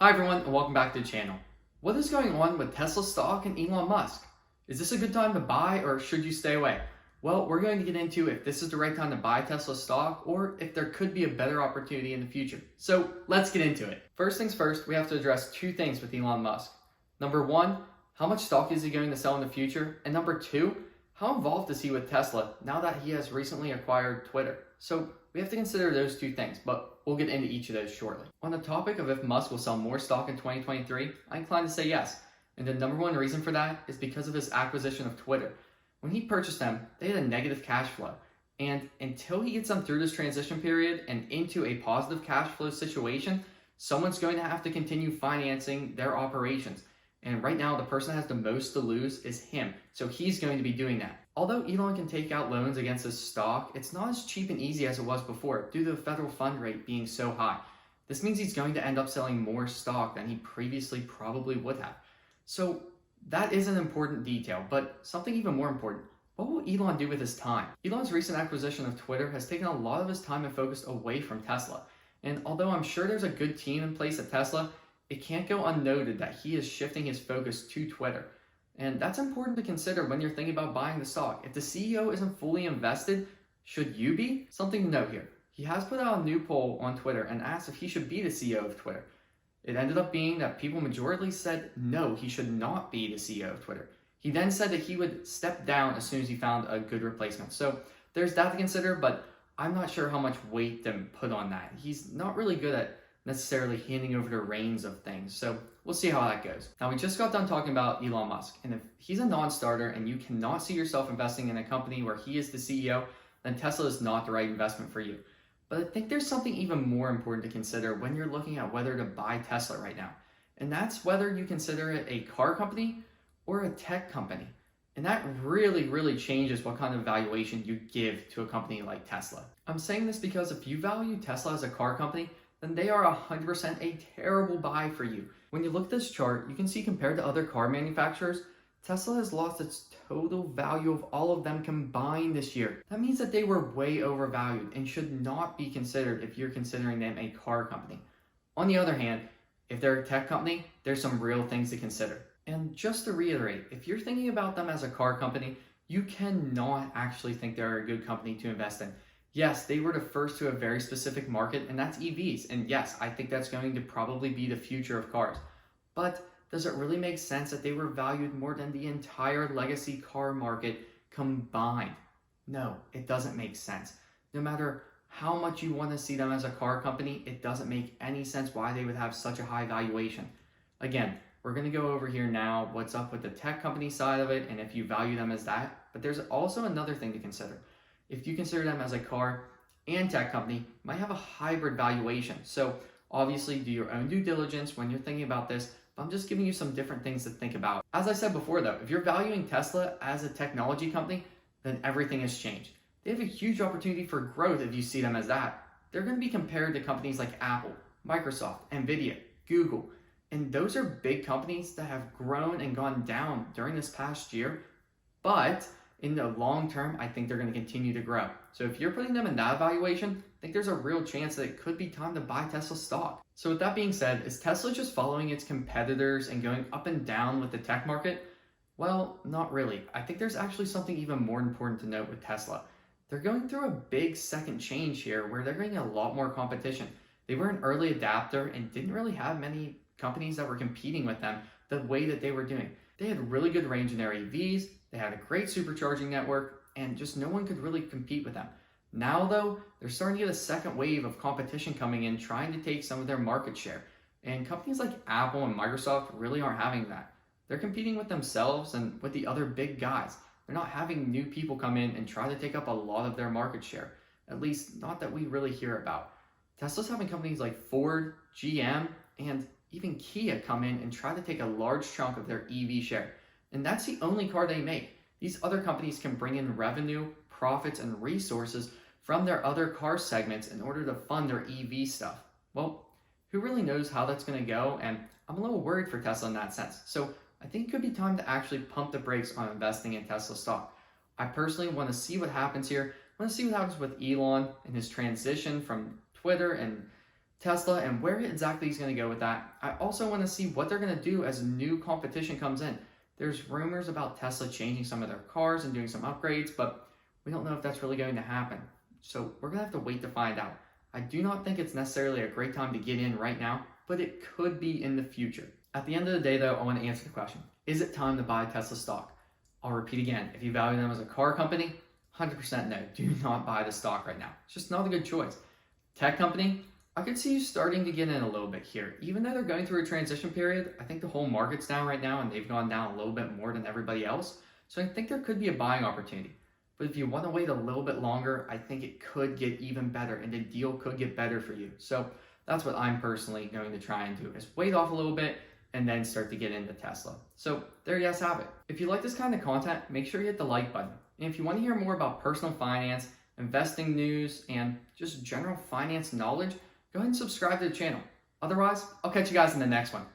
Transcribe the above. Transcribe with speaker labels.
Speaker 1: Hi everyone and welcome back to the channel. What is going on with Tesla stock and Elon Musk? Is this a good time to buy or should you stay away? Well, we're going to get into if this is the right time to buy Tesla stock or if there could be a better opportunity in the future. So let's get into it. First things first, we have to address two things with Elon Musk. Number one, how much stock is he going to sell in the future? And number two, how involved is he with Tesla now that he has recently acquired Twitter? So we have to consider those two things, but we'll get into each of those shortly. On the topic of if Musk will sell more stock in 2023, I'm inclined to say yes. And the number one reason for that is because of his acquisition of Twitter. When he purchased them, they had a negative cash flow. And until he gets them through this transition period and into a positive cash flow situation, someone's going to have to continue financing their operations. And right now, the person that has the most to lose is him. So he's going to be doing that. Although Elon can take out loans against his stock, it's not as cheap and easy as it was before due to the federal fund rate being so high. This means he's going to end up selling more stock than he previously probably would have. So that is an important detail, but something even more important, what will Elon do with his time? Elon's recent acquisition of Twitter has taken a lot of his time and focus away from Tesla. And although I'm sure there's a good team in place at Tesla, it can't go unnoted that he is shifting his focus to Twitter. And that's important to consider when you're thinking about buying the stock. If the CEO isn't fully invested, should you be? Something to note here. He has put out a new poll on Twitter and asked if he should be the CEO of Twitter. It ended up being that people majorly said no, he should not be the CEO of Twitter. He then said that he would step down as soon as he found a good replacement. So there's that to consider, but I'm not sure how much weight to put on that. He's not really good at necessarily handing over the reins of things. So we'll see how that goes. Now, we just got done talking about Elon Musk. And if he's a non-starter and you cannot see yourself investing in a company where he is the CEO, then Tesla is not the right investment for you. But I think there's something even more important to consider when you're looking at whether to buy Tesla right now. And that's whether you consider it a car company or a tech company. And that really changes what kind of valuation you give to a company like Tesla. I'm saying this because if you value Tesla as a car company, then they are 100% a terrible buy for you. When you look at this chart, you can see compared to other car manufacturers, Tesla has lost its total value of all of them combined this year. That means that they were way overvalued and should not be considered if you're considering them a car company. On the other hand, if they're a tech company, there's some real things to consider. And just to reiterate, if you're thinking about them as a car company, you cannot actually think they're a good company to invest in. Yes, they were the first to a very specific market, and that's EVs. And yes, I think that's going to probably be the future of cars. But does it really make sense that they were valued more than the entire legacy car market combined? No, it doesn't make sense. No matter how much you want to see them as a car company, it doesn't make any sense why they would have such a high valuation. Again, we're going to go over here now what's up with the tech company side of it and if you value them as that. But there's also another thing to consider. If you consider them as a car and tech company, you might have a hybrid valuation. So obviously do your own due diligence when you're thinking about this, but I'm just giving you some different things to think about. As I said before though, if you're valuing Tesla as a technology company, then everything has changed. They have a huge opportunity for growth if you see them as that. They're going to be compared to companies like Apple, Microsoft, Nvidia, Google, and those are big companies that have grown and gone down during this past year, but in the long term, I think they're going to continue to grow. So if you're putting them in that valuation, I think there's a real chance that it could be time to buy Tesla stock. So with that being said, is Tesla just following its competitors and going up and down with the tech market? Well, not really. I think there's actually something even more important to note with Tesla. They're going through a big second change here where they're getting a lot more competition. They were an early adapter and didn't really have many companies that were competing with them the way that they were doing. They had really good range in their EVs, they had a great supercharging network, and just no one could really compete with them. Now though, they're starting to get a second wave of competition coming in, trying to take some of their market share. And companies like Apple and Microsoft really aren't having that. They're competing with themselves and with the other big guys. They're not having new people come in and try to take up a lot of their market share. At least not that we really hear about. Tesla's having companies like Ford, GM, and even Kia come in and try to take a large chunk of their EV share. And that's the only car they make. These other companies can bring in revenue, profits, and resources from their other car segments in order to fund their EV stuff. Well, who really knows how that's going to go? And I'm a little worried for Tesla in that sense. So I think it could be time to actually pump the brakes on investing in Tesla stock. I personally want to see what happens here. I want to see what happens with Elon and his transition from Twitter and Tesla and where exactly he's going to go with that. I also want to see what they're going to do as new competition comes in. There's rumors about Tesla changing some of their cars and doing some upgrades, but we don't know if that's really going to happen. So we're going to have to wait to find out. I do not think it's necessarily a great time to get in right now, but it could be in the future. At the end of the day, though, I want to answer the question, is it time to buy Tesla stock? I'll repeat again, if you value them as a car company, 100% no, do not buy the stock right now. It's just not a good choice. Tech company, I could see you starting to get in a little bit here. Even though they're going through a transition period, I think the whole market's down right now and they've gone down a little bit more than everybody else. So I think there could be a buying opportunity. But if you want to wait a little bit longer, I think it could get even better and the deal could get better for you. So that's what I'm personally going to try and do, is wait off a little bit and then start to get into Tesla. So there you guys have it. If you like this kind of content, make sure you hit the like button. And if you want to hear more about personal finance, investing news, and just general finance knowledge, go ahead and subscribe to the channel. Otherwise, I'll catch you guys in the next one.